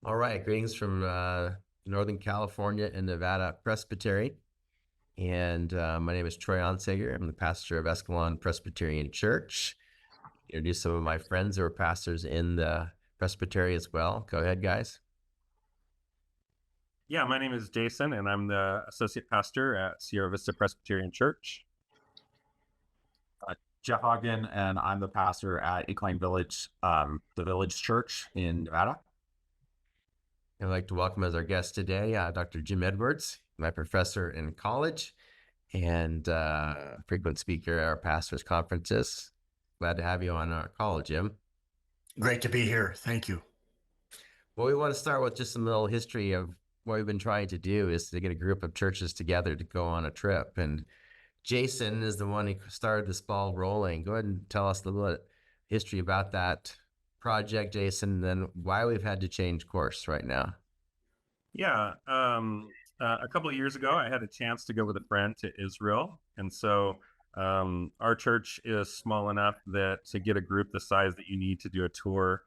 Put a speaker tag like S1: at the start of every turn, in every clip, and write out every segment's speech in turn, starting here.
S1: All right, greetings from Northern California and Nevada Presbyterian. And my name is Troy Onsager. I'm the pastor of Escalon Presbyterian Church. Introduce some of my friends who are pastors in the Presbytery as well. Go ahead, guys.
S2: Yeah, my name is Jason, and I'm the associate pastor at Sierra Vista Presbyterian Church.
S3: Jeff Ogden, and I'm the pastor at Incline Village, the Village Church in Nevada.
S1: I'd like to welcome as our guest today Dr. Jim Edwards, my professor in college and frequent speaker at our pastors' conferences. Glad to have you on our call, Jim.
S4: Great to be here. Thank you.
S1: Well, we want to start with just some little history of what we've been trying to do is to get a group of churches together to go on a trip. And Jason is the one who started this ball rolling. Go ahead and tell us a little bit history about that project, Jason, and then why we've had to change course right now.
S2: Yeah, a couple of years ago, I had a chance to go with a friend to Israel. And so our church is small enough that to get a group the size that you need to do a tour,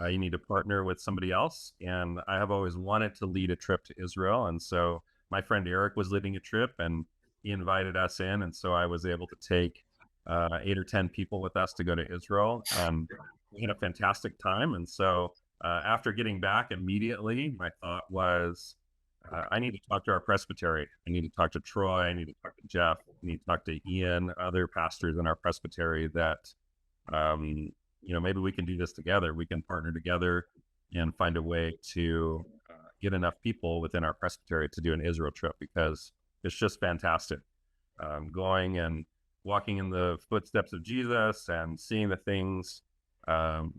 S2: you need to partner with somebody else. And I have always wanted to lead a trip to Israel. And so my friend Eric was leading a trip and he invited us in. And so I was able to take 8 or 10 people with us to go to Israel. And we had a fantastic time. And so after getting back immediately, my thought was, I need to talk to our presbytery. I need to talk to Troy. I need to talk to Jeff. I need to talk to Ian, other pastors in our presbytery that, maybe we can do this together. We can partner together and find a way to get enough people within our presbytery to do an Israel trip because it's just fantastic. Going and walking in the footsteps of Jesus and seeing the things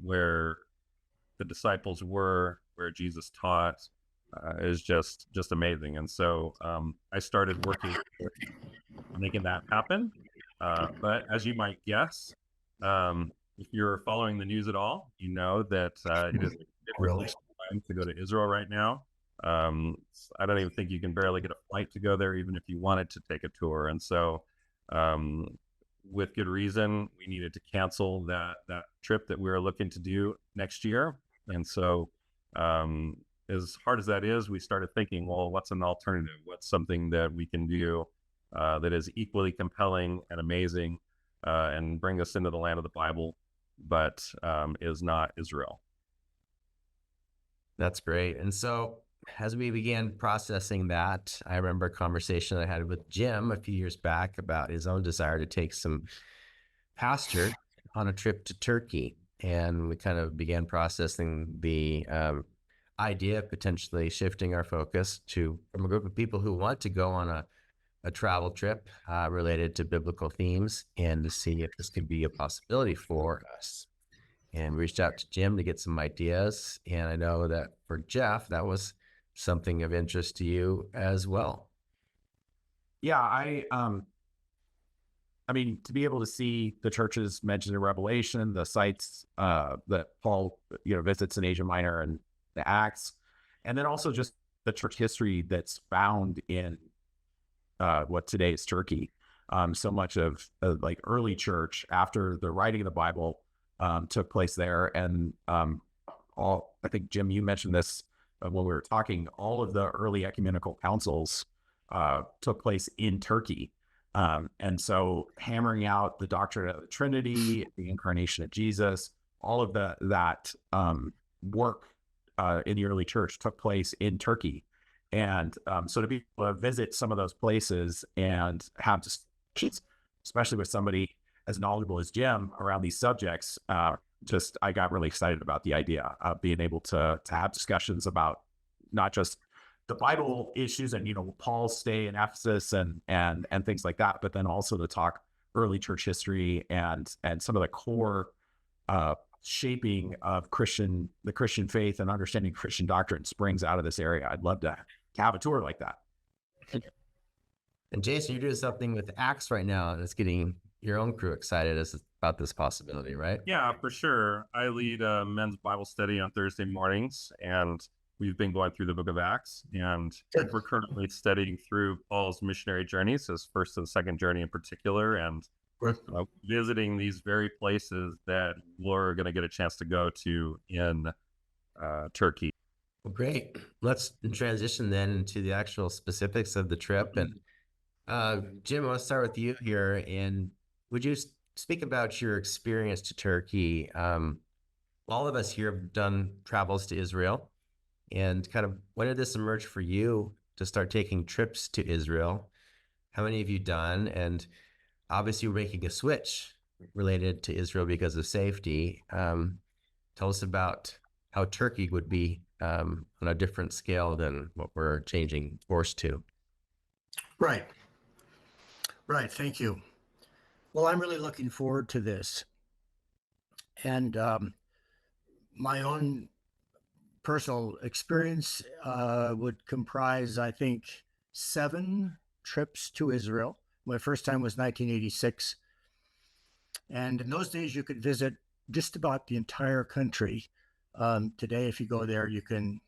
S2: where the disciples were, where Jesus taught, is just amazing. And so I started working making that happen. But as you might guess, if you're following the news at all, you know that it is
S4: Really?
S2: time to go to Israel right now. I don't even think you can barely get a flight to go there, even if you wanted to take a tour. And so with good reason, we needed to cancel that trip that we were looking to do next year. And so as hard as that is, we started thinking, well, what's an alternative? What's something that we can do that is equally compelling and amazing and bring us into the land of the Bible, but is not Israel?
S1: That's great. And so as we began processing that, I remember a conversation I had with Jim a few years back about his own desire to take some pastors on a trip to Turkey. And we kind of began processing the idea of potentially shifting our focus from a group of people who want to go on a travel trip related to biblical themes and to see if this could be a possibility for us. And we reached out to Jim to get some ideas. And I know that for Jeff, that was something of interest to you as well.
S3: Yeah, I mean, to be able to see the churches mentioned in Revelation, the sites that Paul, visits in Asia Minor and the Acts, and then also just the church history that's found in what today is Turkey. So much of like early church after the writing of the Bible took place there, and I think Jim, you mentioned this when we were talking. All of the early ecumenical councils took place in Turkey. And so hammering out the doctrine of the Trinity, the incarnation of Jesus, all of that work in the early church took place in Turkey. And so to be able to visit some of those places and have discussions, especially with somebody as knowledgeable as Jim around these subjects, I got really excited about the idea of being able to have discussions about not just the Bible issues and, Paul's stay in Ephesus and things like that, but then also to talk early church history and some of the core shaping of the Christian faith and understanding Christian doctrine springs out of this area. I'd love to have a tour like that.
S1: And Jason, you're doing something with Acts right now that's getting your own crew excited about this possibility, right?
S2: Yeah, for sure. I lead a men's Bible study on Thursday mornings, and we've been going through the book of Acts, and we're currently studying through Paul's missionary journeys, his first and second journey in particular, and visiting these very places that we're going to get a chance to go to in Turkey.
S1: Well, great. Let's transition then into the actual specifics of the trip. And Jim, I want to start with you here. And would you speak about your experience to Turkey? All of us here have done travels to Israel, and kind of when did this emerge for you to start taking trips to Israel? How many have you done? And obviously, you're making a switch related to Israel because of safety. Tell us about how Turkey would be on a different scale than what we're changing course to.
S4: Right. Right. Thank you. Well, I'm really looking forward to this. And my own personal experience would comprise, I think, 7 trips to Israel. My first time was 1986. And in those days, you could visit just about the entire country. Today, if you go there, you can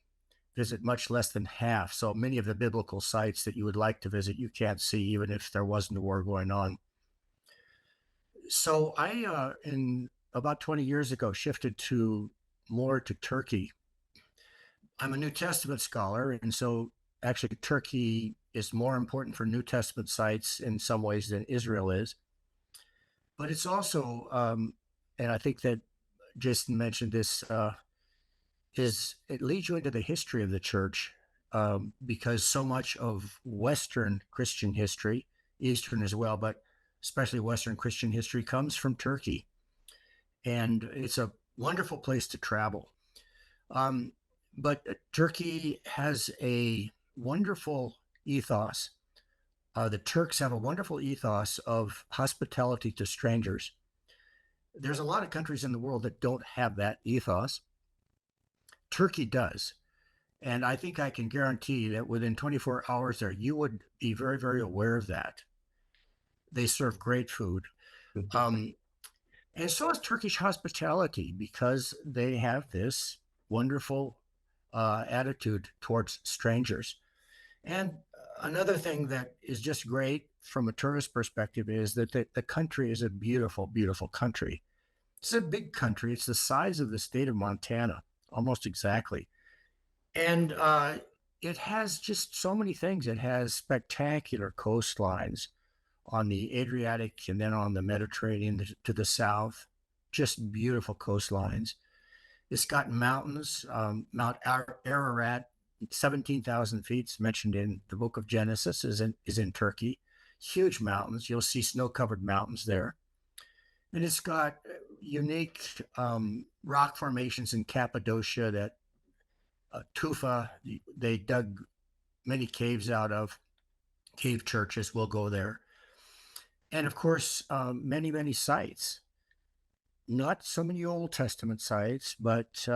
S4: visit much less than half. So many of the biblical sites that you would like to visit, you can't see, even if there wasn't a war going on. So I, in about 20 years ago, shifted more to Turkey. I'm a New Testament scholar, and so actually Turkey is more important for New Testament sites in some ways than Israel is. But it's also, and I think that Jason mentioned this, is it leads you into the history of the church, because so much of Western Christian history, Eastern as well, but especially Western Christian history, comes from Turkey. And it's a wonderful place to travel. But Turkey has a wonderful ethos. The Turks have a wonderful ethos of hospitality to strangers. There's a lot of countries in the world that don't have that ethos. Turkey does. And I think I can guarantee that within 24 hours there, you would be very, very aware of that. They serve great food. And so is Turkish hospitality, because they have this wonderful attitude towards strangers. And another thing that is just great from a tourist perspective is that the country is a beautiful, beautiful country. It's a big country. It's the size of the state of Montana, almost exactly. And it has just so many things. It has spectacular coastlines on the Adriatic and then on the Mediterranean to the south, just beautiful coastlines. It's got mountains, Mount Ararat, 17,000 feet, it's mentioned in the book of Genesis, is in Turkey. Huge mountains. You'll see snow-covered mountains there. And it's got unique rock formations in Cappadocia that Tufa, they dug many caves out of, cave churches. Will go there. And of course, many, many sites. Not so many Old Testament sites, but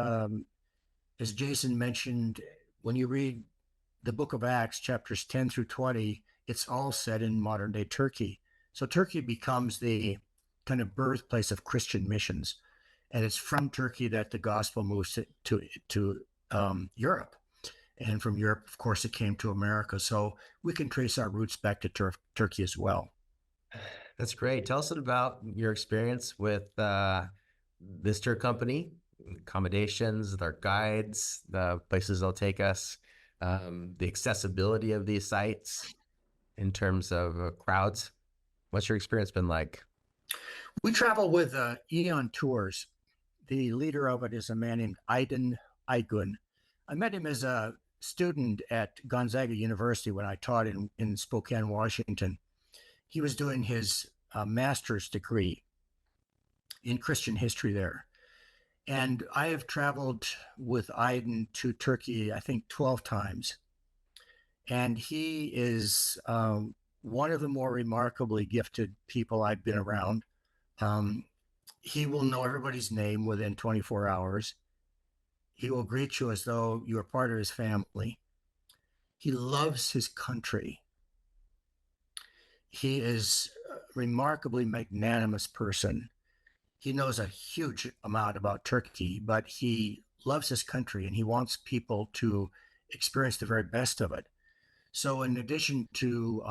S4: as Jason mentioned, when you read the book of Acts, chapters 10 through 20, it's all set in modern day Turkey. So Turkey becomes the kind of birthplace of Christian missions. And it's from Turkey that the gospel moves to Europe. And from Europe, of course, it came to America. So we can trace our roots back to Turkey as well.
S1: That's great. Tell us about your experience with this tour company, accommodations, their guides, the places they'll take us, the accessibility of these sites in terms of crowds. What's your experience been like?
S4: We travel with Eon Tours. The leader of it is a man named Aydin Aygun. I met him as a student at Gonzaga University when I taught in Spokane, Washington. He was doing his master's degree in Christian history there. And I have traveled with Aydin to Turkey, I think 12 times. And he is one of the more remarkably gifted people I've been around. He will know everybody's name within 24 hours. He will greet you as though you are part of his family. He loves his country. He is a remarkably magnanimous person. He knows a huge amount about Turkey, but he loves his country and he wants people to experience the very best of it. So in addition to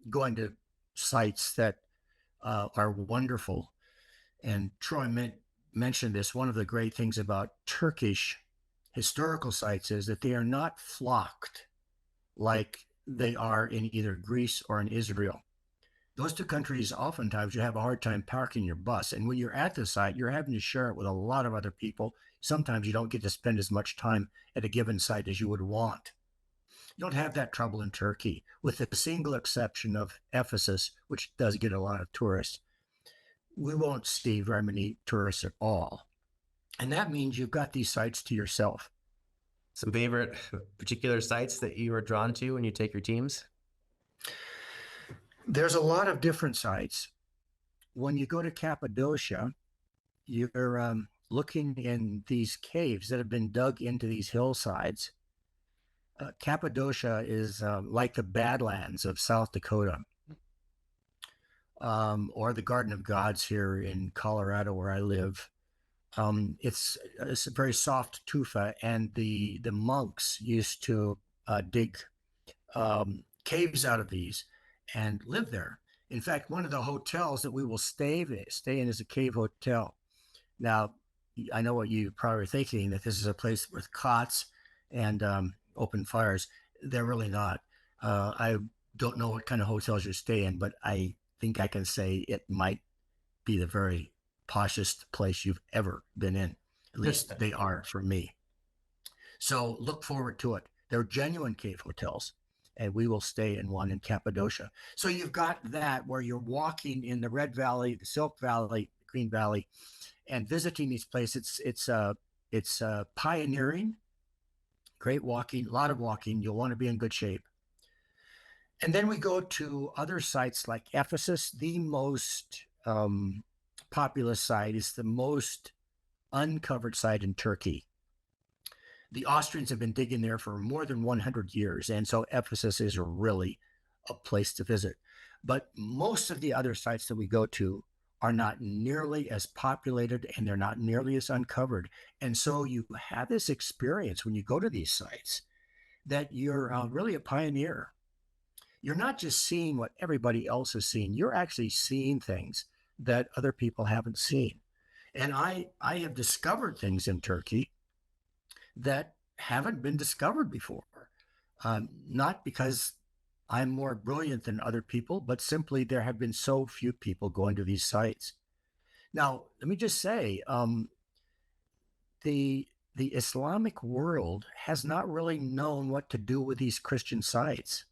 S4: going to sites that are wonderful, and Troy mentioned this, one of the great things about Turkish historical sites is that they are not flocked like they are in either Greece or in Israel. Those two countries, oftentimes you have a hard time parking your bus. And when you're at the site, you're having to share it with a lot of other people. Sometimes you don't get to spend as much time at a given site as you would want. You don't have that trouble in Turkey, with the single exception of Ephesus, which does get a lot of tourists. We won't see very many tourists at all. And that means you've got these sites to yourself.
S1: Some favorite particular sites that you are drawn to when you take your teams?
S4: There's a lot of different sites. When you go to Cappadocia, you're looking in these caves that have been dug into these hillsides. Cappadocia is like the Badlands of South Dakota, or the Garden of Gods here in Colorado, where I live. It's a very soft tufa, and the monks used to dig caves out of these and live there. In fact, one of the hotels that we will stay in is a cave hotel. Now, I know what you're probably thinking, that this is a place with cots and open fires. They're really not. I don't know what kind of hotels you stay in, but I think I can say it might be the very poshest place you've ever been in. At least they are for me. So look forward to it. They're genuine cave hotels, and we will stay in one in Cappadocia. So you've got that where you're walking in the Red Valley, the Silk Valley, the Green Valley, and visiting these places. It's pioneering, great walking, a lot of walking. You'll want to be in good shape. And then we go to other sites like Ephesus. The most populous site is the most uncovered site in Turkey. The Austrians have been digging there for more than 100 years, and so Ephesus is really a place to visit. But most of the other sites that we go to are not nearly as populated, and they're not nearly as uncovered. And so you have this experience when you go to these sites that you're really a pioneer. You're not just seeing what everybody else is seeing. You're actually seeing things that other people haven't seen. And I have discovered things in Turkey that haven't been discovered before. Not because I'm more brilliant than other people, but simply there have been so few people going to these sites. Now, let me just say, the Islamic world has not really known what to do with these Christian sites.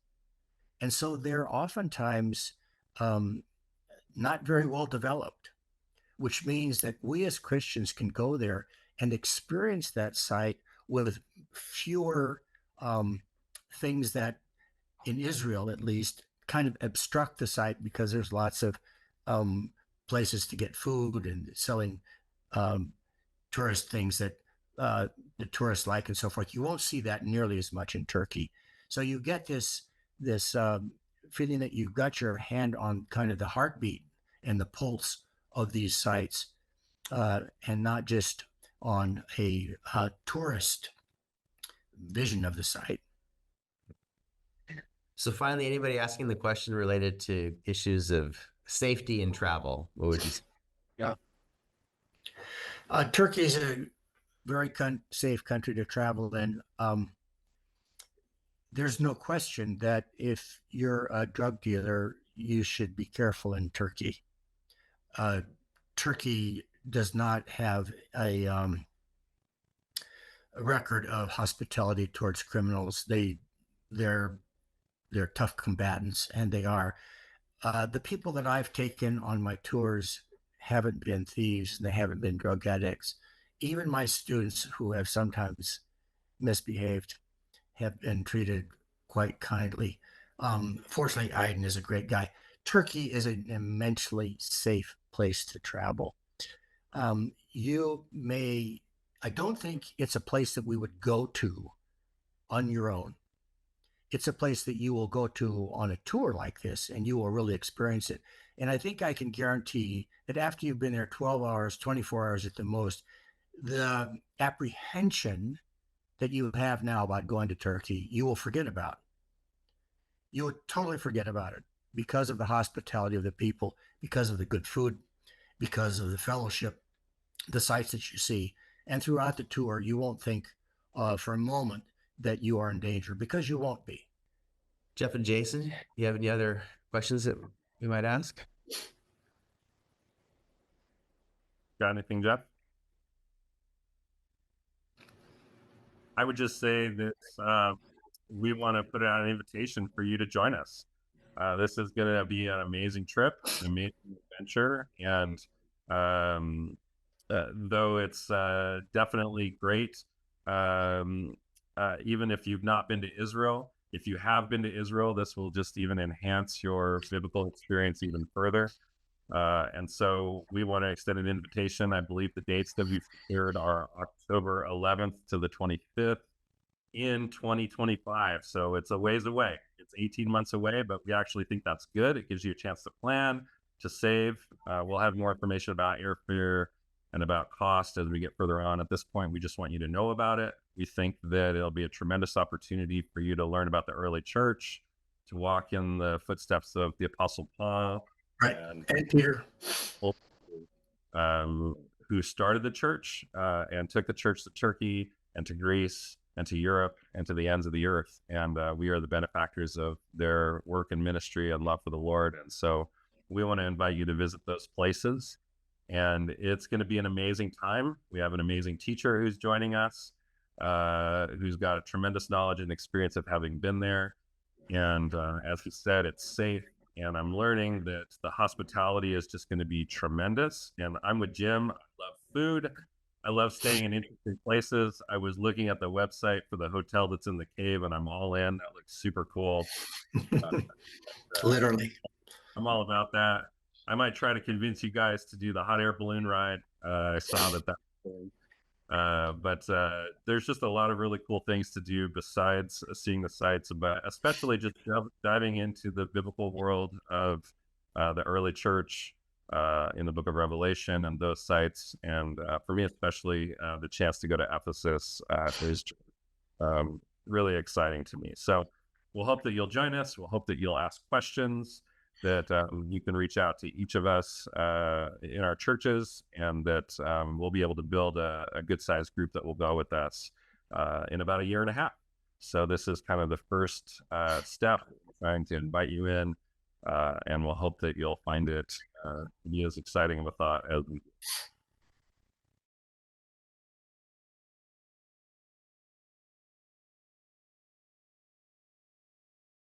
S4: And so they're oftentimes not very well developed, which means that we as Christians can go there and experience that site with fewer things that, in Israel at least, kind of obstruct the site, because there's lots of places to get food and selling tourist things that the tourists like and so forth. You won't see that nearly as much in Turkey. So you get this feeling that you've got your hand on kind of the heartbeat and the pulse of these sites, and not just on a tourist vision of the site.
S1: So finally, anybody asking the question related to issues of safety and travel, what would you say?
S4: Yeah. Turkey is a very safe country to travel in. There's no question that if you're a drug dealer, you should be careful in Turkey. Turkey does not have a record of hospitality towards criminals. They're tough combatants, and they are. The people that I've taken on my tours haven't been thieves, and they haven't been drug addicts. Even my students, who have sometimes misbehaved, have been treated quite kindly. Fortunately, Aydin is a great guy. Turkey is an immensely safe place to travel. I don't think it's a place that we would go to on your own. It's a place that you will go to on a tour like this, and you will really experience it. And I think I can guarantee that after you've been there 12 hours, 24 hours at the most, the apprehension that you have now about going to Turkey, you will forget about. You will totally forget about it, because of the hospitality of the people, because of the good food, because of the fellowship, the sights that you see. And throughout the tour, you won't think, for a moment that you are in danger, because you won't be.
S1: Jeff and Jason, you have any other questions that we might ask?
S2: Got anything, Jeff? I would just say that we want to put out an invitation for you to join us. This is going to be an amazing trip, an amazing adventure, and though it's definitely great, even if you've not been to Israel, if you have been to Israel, this will just even enhance your biblical experience even further. And so we want to extend an invitation. I believe the dates that we've secured are October 11th to the 25th in 2025. So it's a ways away. It's 18 months away, but we actually think that's good. It gives you a chance to plan, to save. We'll have more information about airfare and about cost as we get further on. At this point, we just want you to know about it. We think that it'll be a tremendous opportunity for you to learn about the early church, to walk in the footsteps of the Apostle Paul,
S4: Right. And Peter,
S2: who started the church and took the church to Turkey and to Greece and to Europe and to the ends of the earth. And we are the benefactors of their work and ministry and love for the Lord. And so we want to invite you to visit those places. And it's going to be an amazing time. We have an amazing teacher who's joining us, who's got a tremendous knowledge and experience of having been there. And as he said, it's safe. And I'm learning that the hospitality is just going to be tremendous. And I'm with Jim. I love food. I love staying in interesting places. I was looking at the website for the hotel that's in the cave, and I'm all in. That looks super cool.
S4: literally.
S2: I'm all about that. I might try to convince you guys to do the hot air balloon ride. I saw that was cool. But there's just a lot of really cool things to do besides seeing the sights, but especially just diving into the biblical world of the early church in the book of Revelation and those sites. And for me, especially the chance to go to Ephesus is really exciting to me. So we'll hope that you'll join us. We'll hope that you'll ask questions, that you can reach out to each of us in our churches, and that we'll be able to build a good sized group that will go with us in about a year and a half. So this is kind of the first step, trying to invite you in, and we'll hope that you'll find it to be as exciting of a thought as we do.